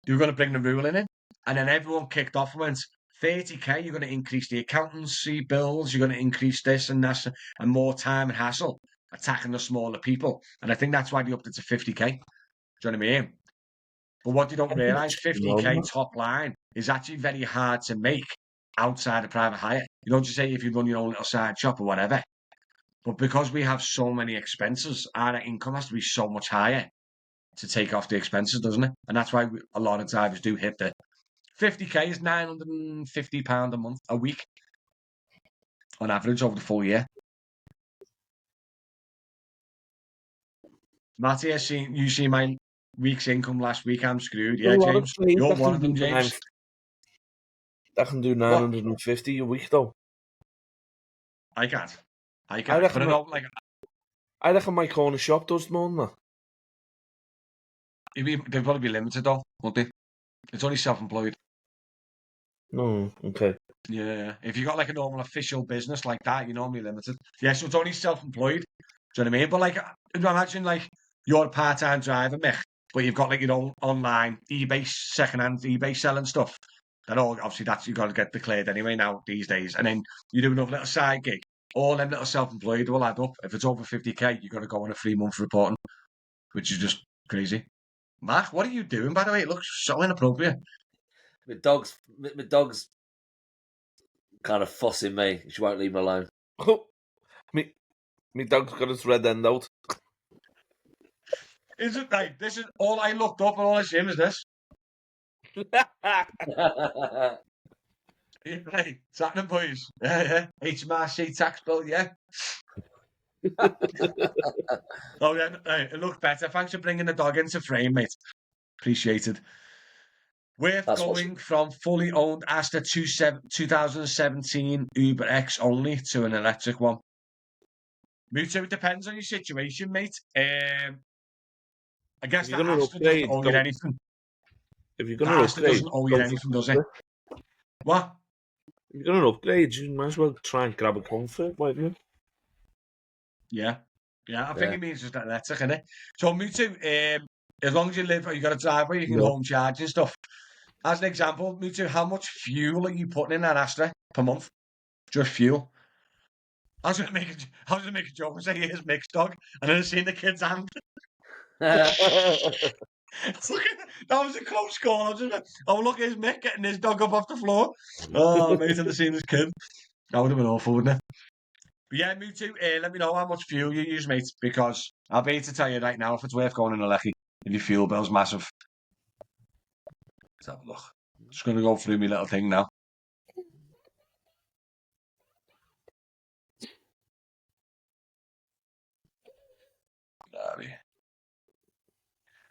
You were going to bring the ruling in. And then everyone kicked off and went, 30k, you're going to increase the accountancy bills, you're going to increase this and that, and more time and hassle attacking the smaller people. And I think that's why they upped it to 50k. Do you know what I mean? But what you don't realise, 50k top line is actually very hard to make outside of private hire. You don't just say if you run your own little side shop or whatever. But because we have so many expenses, our income has to be so much higher to take off the expenses, doesn't it? And that's why a lot of drivers do hit the 50k is £950 a week on average over the full year. Matty, you see my week's income last week. I'm screwed. Yeah, James. You're one of them, James. That can do 950 a week, though. I can't. I reckon my corner shop does more than that. They'll probably be limited, though, won't they? It's only self-employed. No, okay. Yeah. If you got like a normal official business like that, you're normally limited. Yeah, so it's only self-employed. Do you know what I mean? But like, imagine like you're a part-time driver, Mick, but you've got like your own online eBay, second-hand eBay selling stuff. Then obviously you've got to get declared anyway now these days. And then you do another little side gig. All them little self-employed will add up. If it's over 50k, you've got to go on a 3-month reporting, which is just crazy. Mark, what are you doing, by the way? It looks so inappropriate. My dog's kind of fussing me. She won't leave me alone. My dog's got his red end out. Is it like this? Is all I looked up and all I see is this? Right, it's happening, boys. Yeah. HMRC tax bill, yeah. Oh yeah, it looked better. Thanks for bringing the dog into frame, mate. Appreciated. Going from fully owned Astra 2017 Uber X only to an electric one. Muto, it depends on your situation, mate. I guess the Astra doesn't owe you anything. If you're going to upgrade, doesn't owe you anything, does it? What? If you're going to upgrade, you might as well try and grab a Comfort, might you? Yeah. I think it means just electric, innit? So, Muto, as long as you live, you got a driveway, you can home charge and stuff. as an example, me too, how much fuel are you putting in that Astra per month? Just fuel. I was going to make a joke and say, here's Mick's dog. And then I seen the kid's hand. It's like, that was a close call. I was just like, oh, look, here's Mick getting his dog up off the floor. Oh, mate, I'd have seen his kid. That would have been awful, wouldn't it? But yeah, me too. Let me know how much fuel you use, mate, because I'll be able to tell you right now if it's worth going in a Lecky if your fuel bill's massive. Let's have a look. Just going to go through my little thing now.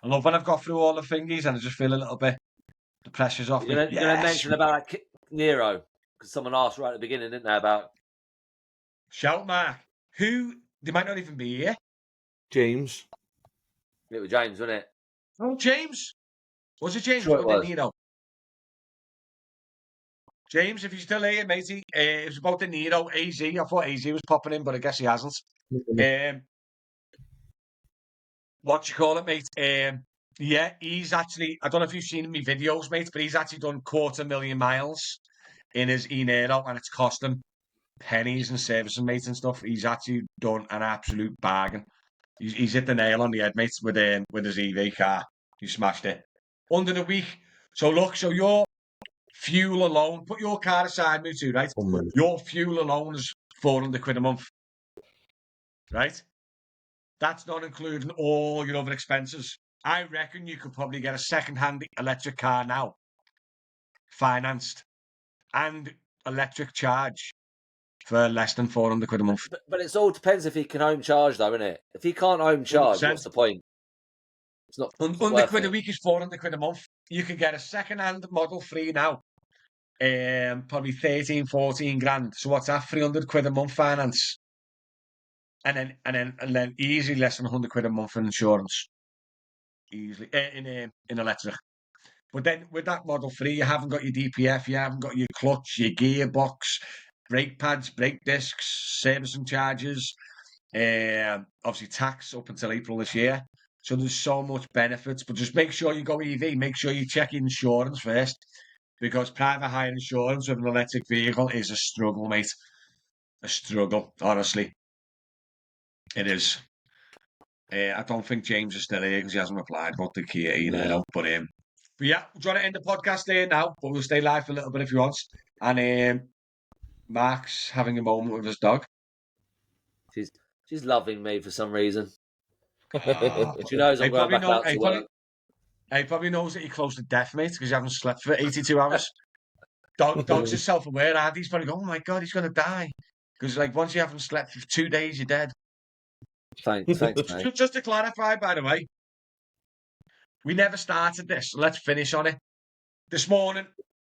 I love when I've got through all the thingies and I just feel a little bit, the pressure's off me. You're going to mention about that Nero, because someone asked right at the beginning, didn't they, about... Shout, Mark. Who, they might not even be here. James. It was James, wasn't it? Oh, James. Was it James? Sure it was. Nero? James, if you're still here, matey, it was about the Nero AZ. I thought AZ was popping in, but I guess he hasn't. What you call it, mate? Yeah, he's actually, I don't know if you've seen my videos, mate, but he's actually done 250,000 miles in his e-Nero, and it's cost him pennies and servicing, mate, and stuff. He's actually done an absolute bargain. He's hit the nail on the head, mate, with his EV car. He smashed it. Under the week. So look, so your fuel alone, put your car aside, me too, right? Your fuel alone is 400 quid a month. Right? That's not including all your other expenses. I reckon you could probably get a second-hand electric car now, financed, and electric charge for less than 400 quid a month. But it all depends if he can home charge, though, innit? If he can't home charge, 100%. what's the point? It's not 100 quid a week is 400 quid a month. You could get a second-hand Model 3 now, probably 13, 14 grand. So what's that? 300 quid a month finance. And then easily less than 100 quid a month in insurance. Easily in electric. But then with that Model 3, you haven't got your DPF, you haven't got your clutch, your gearbox, brake pads, brake discs, servicing charges, obviously tax up until April this year. So there's so much benefits. But just make sure you go EV. Make sure you check insurance first, because private hire insurance with an electric vehicle is a struggle, mate. A struggle, honestly. It is. I don't think James is still here because he hasn't replied about the Kia, you know. But yeah, we're trying to end the podcast there now, but we'll stay live for a little bit if you want. And Mark's having a moment with his dog. She's loving me for some reason. She knows I'm going back out to work. He probably knows that you're close to death, mate, because you haven't slept for 82 hours. Dogs are self-aware, and he's probably going, oh my God, he's going to die. Because like once you haven't slept for 2 days, you're dead. Thanks, mate. Just to clarify, by the way, we never started this. So let's finish on it. This morning,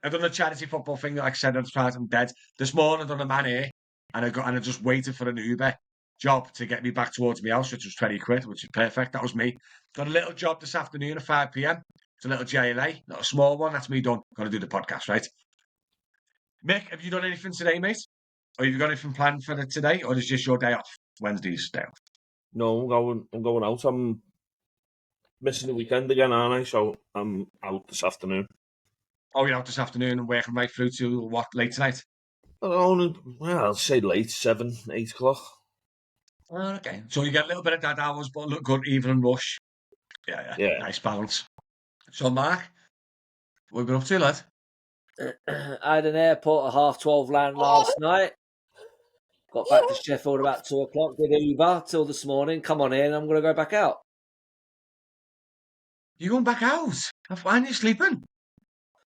I done a charity football thing. Like I said, I'm dead. This morning, I done a man here, and I just waited for an Uber job to get me back towards my house, which was 20 quid, which is perfect. That was me. Got a little job this afternoon at 5 p.m. It's a little JLA, not a small one. That's me done. Got to do the podcast, right? Mick, have you done anything today, mate? Or have you got anything planned for today, or is it just your day off? Wednesday's day off. No, I'm going out. I'm missing the weekend again, aren't I? So I'm out this afternoon. Oh, you're out this afternoon and working right through to what, late tonight? I'll say late, 7, 8 o'clock. Oh, okay. So you get a little bit of dead hours, but look good, evening rush. Yeah. Nice balance. So, Mark, what have you been up to, lad? I had an airport at 12:30 land last night. Got back to Sheffield about 2 o'clock. Did Uber till this morning. Come on in. I'm going to go back out. You going back out? Why aren't you sleeping?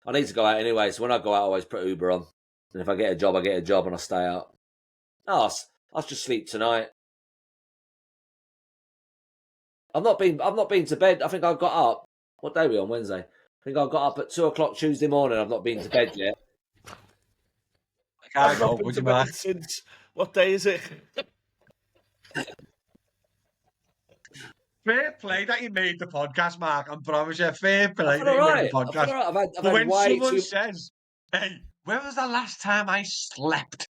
I need to go out anyway. So when I go out, I always put Uber on. And if I get a job, I get a job and I stay out. I'll just sleep tonight. I've not been to bed. I think I got up. What day are we on? Wednesday. I think I got up at 2 o'clock Tuesday morning. I've not been to bed yet. I've not been to bed since. What day is it? Fair play that you made the podcast, Mark. I promise you, fair play that you made the podcast. I've but when someone says, hey, when was the last time I slept?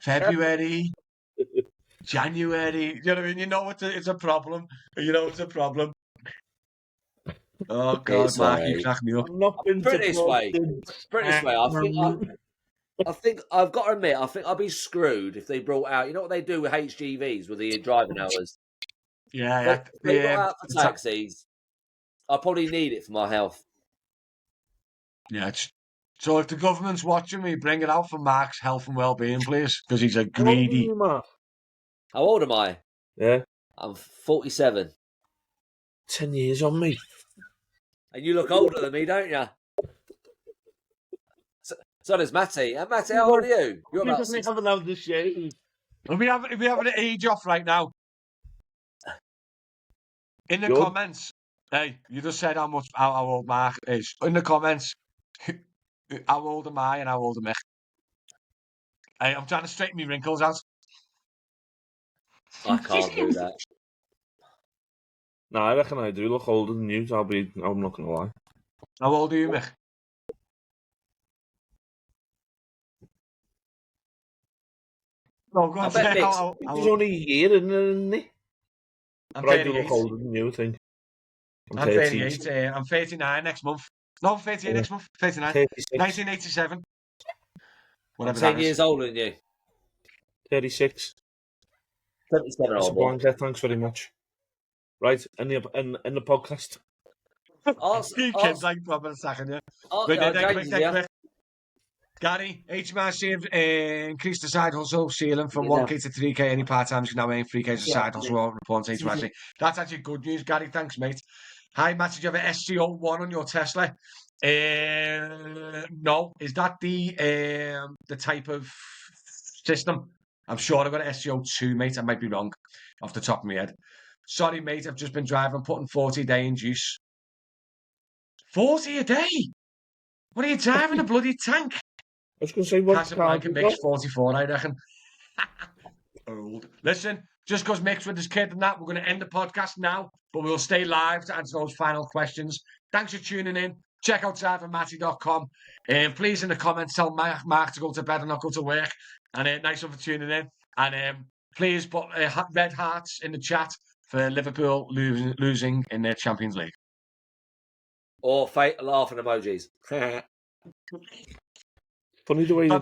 February, January, you know what I mean? You know it's a problem. You know it's a problem. Oh God, It's Mark, all you right. crack me up. I've not been Put to it this way. Providence. Put it this way. I think I've got to admit, I think I'd be screwed if they brought out. You know what they do with HGVs with the driving hours? Yeah. They brought out for taxis. I probably need it for my health. Yeah. So if the government's watching me, bring it out for Mark's health and well-being, please, because he's a greedy. Mark? How old am I? Yeah. I'm 47. 10 years on me. And you look older than me, don't you? So does Matty. And Matty, how old are you? You're about 6. Haven't had the shave. If we have an age off right now, in the Good. comments, hey, you just said how old Mark is. In the comments, how old am I and how old am I? Hey, I'm trying to straighten my wrinkles out. I can't do that. No, I reckon I do look older than you. I'm not gonna lie. How old are you, Mick? Oh, go on, I bet say Mick's- how He's only a year, isn't he? I'm But I do 38. look older than you, I think. I'm 38. I'm 39 next month. No, I'm 38 next month. 39. 36. 1987. I'm Whatever 10 that is. years older than you. 36. 77 That's a old boy. blanket, thanks very much. Right, in the podcast. You kids like proper sacking you. Wait, quick. Gary, HMRC have increased the side hustle ceiling from 1k to 3k. Any part-timers can now earn 3k as a side hustle report to HMRC. That's actually good news, Gary. Thanks, mate. Hi, Matt. Did you have an SCO1 on your Tesla? No. Is that the type of system? I'm sure I've got an SCO2, mate. I might be wrong off the top of my head. Sorry, mate. I've just been driving, putting 40 a day in juice. 40 a day? What are you driving, a bloody tank? I was going to say, what Casablanca makes 44, I reckon. Old. Listen, just because Mick's with his kid and that, we're going to end the podcast now, but we'll stay live to answer those final questions. Thanks for tuning in. Check out drivermatty.com. And please, in the comments, tell Mark to go to bed and not go to work. And nice one for tuning in. And please put red hearts in the chat for Liverpool losing in their Champions League. Or fake laughing emojis. Funny the way